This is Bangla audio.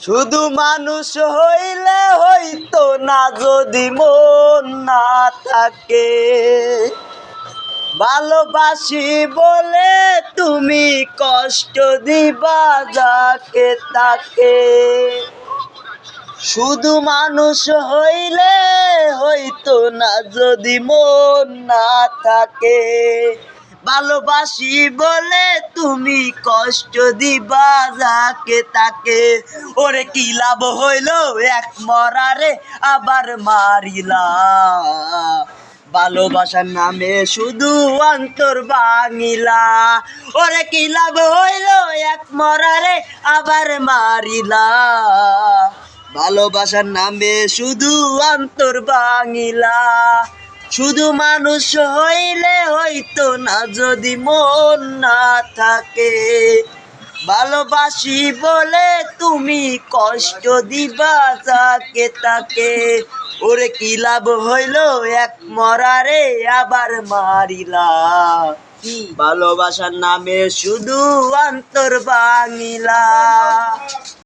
শুধু মানুষ হইলে হইতো না যদি মন না থাকে। ভালোবাসি বলে তুমি কষ্ট দিবা যাকে তাকে। শুধু মানুষ হইলে হইতো না যদি মন না থাকে। ভালোবাসি বলে তুমি কষ্ট দিবা যাকে তাকে। ওরে কি লাভ হইল এক মরারে আবার মারিলা। ভালোবাসার নামে শুধু অন্তর ভাঙিলা। ওরে কি লাভ হইল এক মরারে আবার মারিলা। ভালোবাসার নামে শুধু অন্তর ভাঙিলা। শুধু মানুষ হইলে হইতো না যদি মন না থাকে। ভালোবাসি বলে তুমি কষ্ট দিবা যাকে তাকে। ওরে কি লাভ হইল এক মরারে আবার মারিলা। ভালোবাসার নামে শুধু অন্তর ভাঙিলা।